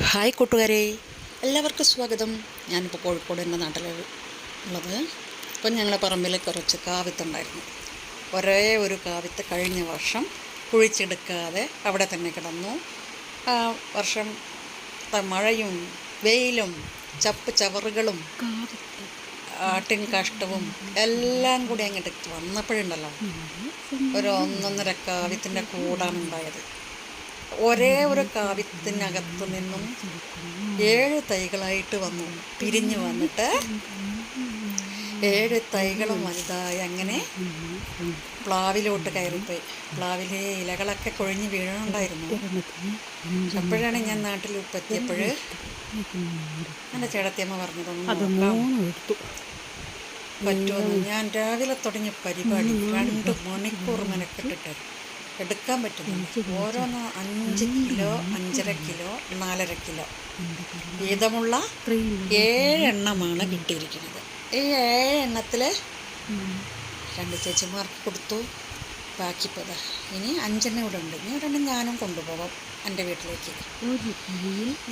Hi കൂട്ടുകാരെ, എല്ലാവർക്കും സ്വാഗതം. ഞാനിപ്പോൾ കോഴിക്കോട് എൻ്റെ നാട്ടിലുള്ളത്. ഇപ്പം ഞങ്ങളുടെ പറമ്പിൽ കുറച്ച് കാവിത്തുണ്ടായിരുന്നു. ഒരേ ഒരു കാവിത്ത് കഴിഞ്ഞ വർഷം കുഴിച്ചെടുക്കാതെ അവിടെ തന്നെ കിടന്നു. ആ വർഷം മഴയും വെയിലും ചവറുകളും ആട്ടിൻ കാഷ്ടവും എല്ലാം കൂടി അങ്ങോട്ട് വന്നപ്പോഴുണ്ടല്ലോ, ഒരു ഒന്നൊന്നര കാവിത്തിൻ്റെ കൂടാണ് ഉണ്ടായത്. ഒരേ ഒരു കാവ്യത്തിനകത്തു നിന്നും 7 തൈകളായിട്ട് വന്നു, പിരിഞ്ഞു വന്നിട്ട് 7 തൈകളും വലുതായി അങ്ങനെ പ്ലാവിലോട്ട് കയറിപ്പോയി. പ്ലാവിലെ ഇലകളൊക്കെ കൊഴിഞ്ഞ് വീഴുന്നുണ്ടായിരുന്നു. അപ്പോഴാണ് ഞാൻ നാട്ടിൽ എത്തിയപ്പോൾ എൻ്റെ ചേട്ടത്തിയമ്മ പറഞ്ഞതൊന്നും പറ്റുമെന്ന്. ഞാൻ രാവിലെ തുടങ്ങിയ പരിപാടി 2 മണിക്കൂർ മെനക്കെട്ടിട്ട് എടുക്കാൻ പറ്റുന്നില്ല. ഓരോന്ന് 5 കിലോ, 5.5 കിലോ, 4.5 കിലോ വീതമുള്ള 7 എണ്ണമാണ് കിട്ടിയിരിക്കുന്നത്. ഈ 7 എണ്ണത്തിൽ 2 ചേച്ചിമാർക്ക് കൊടുത്തു. ബാക്കി ഇനി 5 എണ്ണം ഇവിടെ ഉണ്ട്. ഇനി 2 ഞാനും കൊണ്ടുപോകാം എൻ്റെ വീട്ടിലേക്ക്.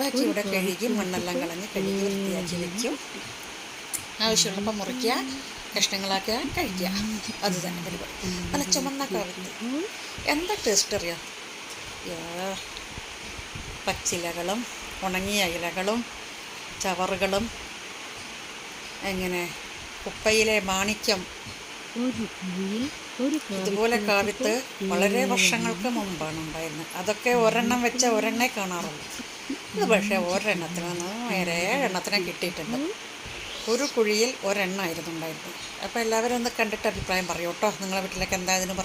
ബാക്കി ഇവിടെ കഴുകി മണ്ണെല്ലാം കളഞ്ഞ് കഴുകി വൃത്തിയാക്കി വയ്ക്കും. ആവശ്യമുള്ളപ്പോൾ മുറിക്കുക, കഷ്ണങ്ങളാക്കുക, കഴിക്കുക. അത് തന്നെ പരിപാടി. നല്ല ചുമന്ന കാവിത്ത് എന്താ ടേസ്റ്റ് അറിയാം. പച്ചിലകളും ഉണങ്ങിയ ഇലകളും ചവറുകളും എങ്ങനെ കുപ്പയിലെ മാണിക്യം. ഇതുപോലെ കാവിത്ത് വളരെ വർഷങ്ങൾക്ക് മുമ്പാണ് ഉണ്ടായിരുന്നത്. അതൊക്കെ ഒരെണ്ണം വെച്ച ഒരെണ്ണേ കാണാറുള്ളൂ. ഇത് പക്ഷേ ഒരെണ്ണത്തിന് 7 എണ്ണത്തിനെ കിട്ടിയിട്ടുണ്ട്. ഒരു കുഴിയിൽ ഒരെണ്ണമായിരുന്നു ഉണ്ടായിരുന്നത്. അപ്പോൾ എല്ലാവരും ഒന്ന് കണ്ടിട്ട് അഭിപ്രായം പറയൂ കേട്ടോ. നിങ്ങളുടെ വീട്ടിലേക്ക് എന്താ ഇതിന് പറയും.